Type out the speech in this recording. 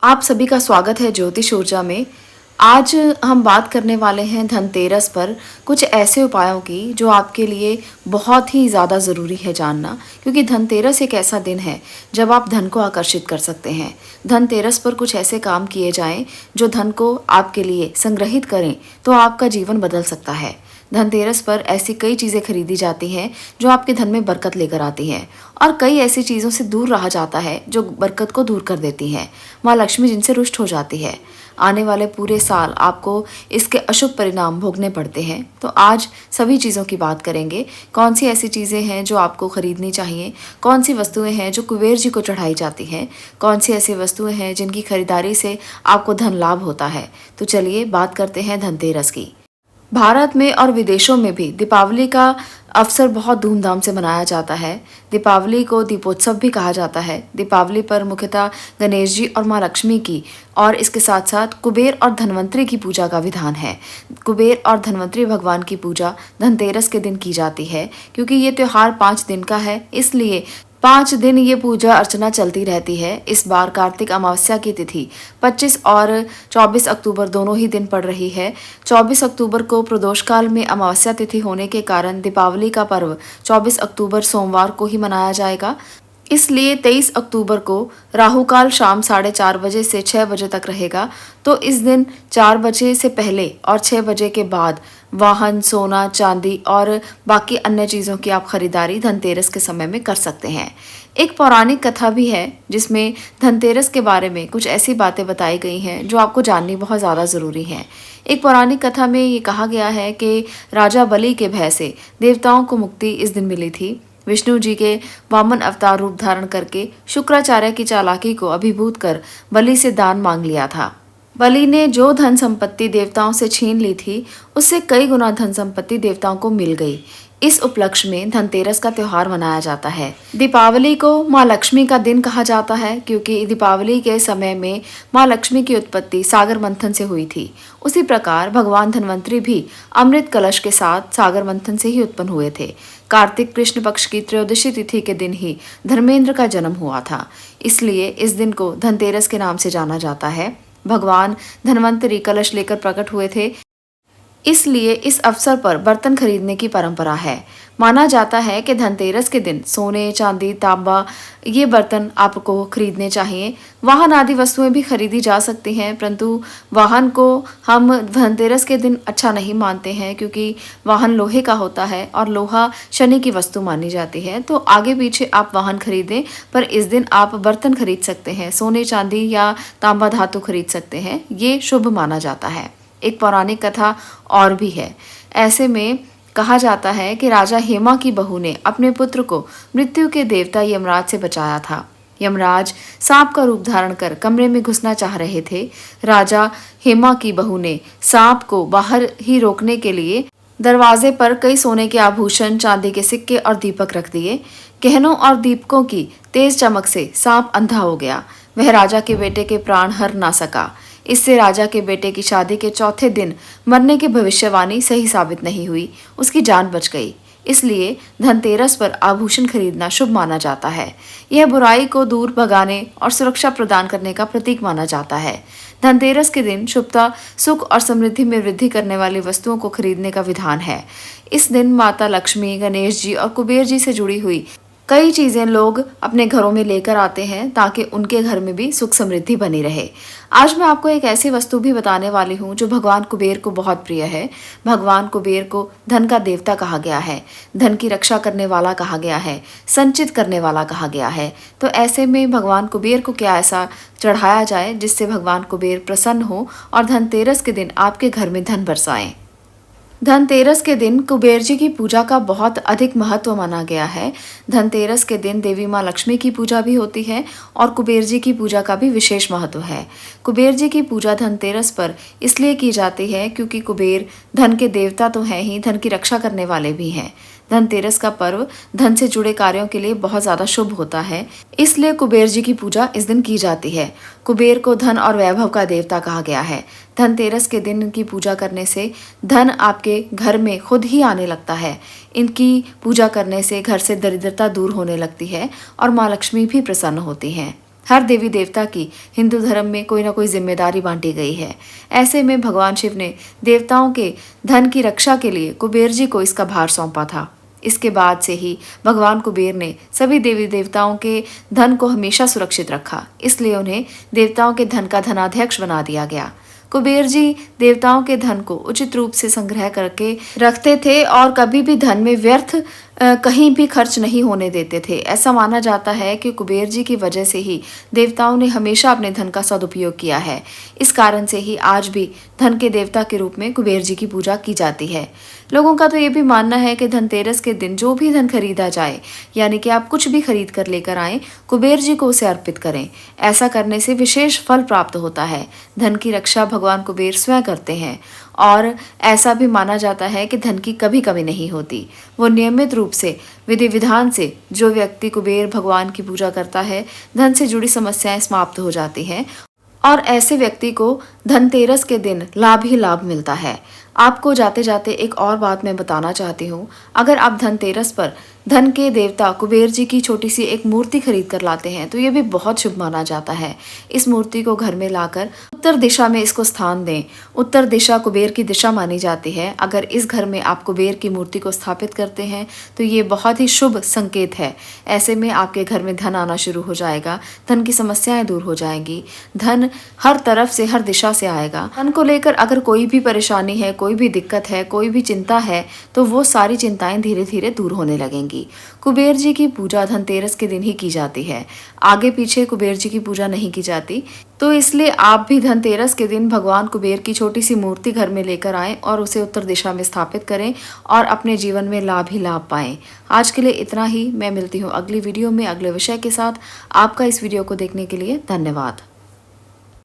आप सभी का स्वागत है ज्योतिष ऊर्जा में। आज हम बात करने वाले हैं धनतेरस पर कुछ ऐसे उपायों की जो आपके लिए बहुत ही ज़्यादा ज़रूरी है जानना, क्योंकि धनतेरस एक ऐसा दिन है जब आप धन को आकर्षित कर सकते हैं। धनतेरस पर कुछ ऐसे काम किए जाएं जो धन को आपके लिए संग्रहित करें तो आपका जीवन बदल सकता है। धनतेरस पर ऐसी कई चीज़ें खरीदी जाती हैं जो आपके धन में बरकत लेकर आती हैं, और कई ऐसी चीज़ों से दूर रहा जाता है जो बरकत को दूर कर देती हैं। माँ लक्ष्मी जिनसे रुष्ट हो जाती है। आने वाले पूरे साल आपको इसके अशुभ परिणाम भोगने पड़ते हैं। तो आज सभी चीज़ों की बात करेंगे। कौन सी ऐसी चीज़ें हैं जो आपको खरीदनी चाहिए, कौन सी वस्तुएं हैं जो कुबेर जी को चढ़ाई जाती हैं, कौन सी ऐसी वस्तुएं हैं जिनकी खरीदारी से आपको धन लाभ होता है। तो चलिए बात करते हैं धनतेरस की। भारत में और विदेशों में भी दीपावली का अवसर बहुत धूमधाम से मनाया जाता है। दीपावली को दीपोत्सव भी कहा जाता है। दीपावली पर मुख्यतः गणेश जी और माँ लक्ष्मी की और इसके साथ साथ कुबेर और धनवंतरी की पूजा का विधान है। कुबेर और धनवंतरी भगवान की पूजा धनतेरस के दिन की जाती है। क्योंकि ये त्यौहार 5 दिन का है, इसलिए 5 दिन ये पूजा अर्चना चलती रहती है। इस बार कार्तिक अमावस्या की तिथि 25 और 24 अक्टूबर दोनों ही दिन पड़ रही है। 24 अक्टूबर को प्रदोष काल में अमावस्या तिथि होने के कारण दीपावली का पर्व 24 अक्टूबर सोमवार को ही मनाया जाएगा। इसलिए 23 अक्टूबर को राहु काल शाम 4:30 बजे से 6 बजे तक रहेगा। तो इस दिन 4 बजे से पहले और 6 बजे के बाद वाहन, सोना, चांदी और बाकी अन्य चीज़ों की आप खरीदारी धनतेरस के समय में कर सकते हैं। एक पौराणिक कथा भी है जिसमें धनतेरस के बारे में कुछ ऐसी बातें बताई गई हैं जो आपको जाननी बहुत ज़्यादा ज़रूरी है। एक पौराणिक कथा में ये कहा गया है कि राजा बलि के भय से देवताओं को मुक्ति इस दिन मिली थी। विष्णु जी के वामन अवतार रूप धारण करके शुक्राचार्य की चालाकी को अभिभूत कर बलि से दान मांग लिया था। बलि ने जो धन संपत्ति देवताओं से छीन ली थी, उससे कई गुना धन संपत्ति देवताओं को मिल गई। इस उपलक्ष्य में धनतेरस का त्योहार मनाया जाता है। दीपावली को माँ लक्ष्मी का दिन कहा जाता है, क्योंकि दीपावली के समय में माँ लक्ष्मी की उत्पत्ति सागर मंथन से हुई थी। उसी प्रकार भगवान धनवंतरी भी अमृत कलश के साथ सागर मंथन से ही उत्पन्न हुए थे। कार्तिक कृष्ण पक्ष की त्रयोदशी तिथि के दिन ही धर्मेंद्र का जन्म हुआ था, इसलिए इस दिन को धनतेरस के नाम से जाना जाता है। भगवान धनवंतरी कलश लेकर प्रकट हुए थे, इसलिए इस अवसर पर बर्तन खरीदने की परंपरा है। माना जाता है कि धनतेरस के दिन सोने, चांदी, तांबा ये बर्तन आपको खरीदने चाहिए। वाहन आदि वस्तुएं भी खरीदी जा सकती हैं, परंतु वाहन को हम धनतेरस के दिन अच्छा नहीं मानते हैं, क्योंकि वाहन लोहे का होता है और लोहा शनि की वस्तु मानी जाती है। तो आगे पीछे आप वाहन खरीदें, पर इस दिन आप बर्तन खरीद सकते हैं, सोने, चांदी या तांबा धातु खरीद सकते हैं। ये शुभ माना जाता है। एक पौराणिक कथा और भी है। ऐसे में कहा जाता है कि राजा हेमा की बहू ने अपने पुत्र को मृत्यु के देवता यमराज से बचाया था। यमराज सांप का रूप धारण कर कमरे में घुसना चाह रहे थे। राजा हेमा की बहू ने सांप को बाहर ही रोकने के लिए दरवाजे पर कई सोने के आभूषण, चांदी के सिक्के और दीपक रख दिए। गहनों और दीपकों की तेज चमक से सांप अंधा हो गया। वह राजा के बेटे के प्राण हर ना सका। इससे राजा के बेटे की शादी के चौथे दिन मरने की भविष्यवाणी सही साबित नहीं हुई, उसकी जान बच गई। इसलिए धनतेरस पर आभूषण खरीदना शुभ माना जाता है। यह बुराई को दूर भगाने और सुरक्षा प्रदान करने का प्रतीक माना जाता है। धनतेरस के दिन शुभता, सुख और समृद्धि में वृद्धि करने वाली वस्तुओं को खरीदने का विधान है। इस दिन माता लक्ष्मी, गणेश जी और कुबेर जी से जुड़ी हुई कई चीज़ें लोग अपने घरों में लेकर आते हैं ताकि उनके घर में भी सुख समृद्धि बनी रहे। आज मैं आपको एक ऐसी वस्तु भी बताने वाली हूँ जो भगवान कुबेर को बहुत प्रिय है। भगवान कुबेर को धन का देवता कहा गया है, धन की रक्षा करने वाला कहा गया है, संचित करने वाला कहा गया है। तो ऐसे में भगवान कुबेर को क्या ऐसा चढ़ाया जाए जिससे भगवान कुबेर प्रसन्न हो और धनतेरस के दिन आपके घर में धन बरसाएं। धनतेरस के दिन कुबेर जी की पूजा का बहुत अधिक महत्व माना गया है। धनतेरस के दिन देवी माँ लक्ष्मी की पूजा भी होती है और कुबेर जी की पूजा का भी विशेष महत्व है। कुबेर जी की पूजा धनतेरस पर इसलिए की जाती है क्योंकि कुबेर धन के देवता तो हैं ही, धन की रक्षा करने वाले भी हैं। धनतेरस का पर्व धन से जुड़े कार्यों के लिए बहुत ज़्यादा शुभ होता है, इसलिए कुबेर जी की पूजा इस दिन की जाती है। कुबेर को धन और वैभव का देवता कहा गया है। धनतेरस के दिन इनकी पूजा करने से धन आपके घर में खुद ही आने लगता है। इनकी पूजा करने से घर से दरिद्रता दूर होने लगती है और माँ लक्ष्मी भी प्रसन्न होती हैं। हर देवी देवता की हिंदू धर्म में कोई ना कोई जिम्मेदारी बांटी गई है। ऐसे में भगवान शिव ने देवताओं के धन की रक्षा के लिए कुबेर जी को इसका भार सौंपा था। इसके बाद से ही भगवान कुबेर ने सभी देवी देवताओं के धन को हमेशा सुरक्षित रखा, इसलिए उन्हें देवताओं के धन का धनाध्यक्ष बना दिया गया। कुबेर जी देवताओं के धन को उचित रूप से संग्रह करके रखते थे और कभी भी धन में व्यर्थ कहीं भी खर्च नहीं होने देते थे। ऐसा माना जाता है कि कुबेर जी की वजह से ही देवताओं ने हमेशा अपने धन का सदुपयोग किया है। इस कारण से ही आज भी धन के देवता के रूप में कुबेर जी की पूजा की जाती है। लोगों का तो ये भी मानना है कि धनतेरस के दिन जो भी धन खरीदा जाए, यानी कि आप कुछ भी खरीद कर लेकर आएं, कुबेर जी को उसे अर्पित करें। ऐसा करने से विशेष फल प्राप्त होता है। धन की रक्षा भगवान कुबेर स्वयं करते हैं और ऐसा भी माना जाता है कि धन की कभी कमी नहीं होती। वो नियमित रूप से विधि विधान से जो व्यक्ति कुबेर भगवान की पूजा करता है, धन से जुड़ी समस्याएं समाप्त हो जाती हैं और ऐसे व्यक्ति को धनतेरस के दिन लाभ ही लाभ मिलता है। आपको जाते जाते एक और बात मैं बताना चाहती हूँ। अगर आप धनतेरस पर धन के देवता कुबेर जी की छोटी सी एक मूर्ति खरीद कर लाते हैं तो ये भी बहुत शुभ माना जाता है। इस मूर्ति को घर में लाकर उत्तर दिशा में इसको स्थान दें। उत्तर दिशा कुबेर की दिशा मानी जाती है। अगर इस घर में आप कुबेर की मूर्ति को स्थापित करते हैं तो ये बहुत ही शुभ संकेत है। ऐसे में आपके घर में धन आना शुरू हो जाएगा, धन की समस्याएं दूर हो जाएंगी, धन हर तरफ से हर दिशा से आएगा। धन को लेकर अगर कोई भी परेशानी है, कोई भी दिक्कत है, कोई भी चिंता है तो वो सारी चिंताएं धीरे धीरे दूर होने लगेंगी। कुबेर जी की पूजा धनतेरस के दिन ही की जाती है, आगे पीछे कुबेर जी की पूजा नहीं की जाती। तो इसलिए आप भी धनतेरस के दिन भगवान कुबेर की छोटी सी मूर्ति घर में लेकर आएं और उसे उत्तर दिशा में स्थापित करें और अपने जीवन में लाभ ही लाभ पाएं। आज के लिए इतना ही। मैं मिलती हूँ अगली वीडियो में अगले विषय के साथ। आपका इस वीडियो को देखने के लिए धन्यवाद।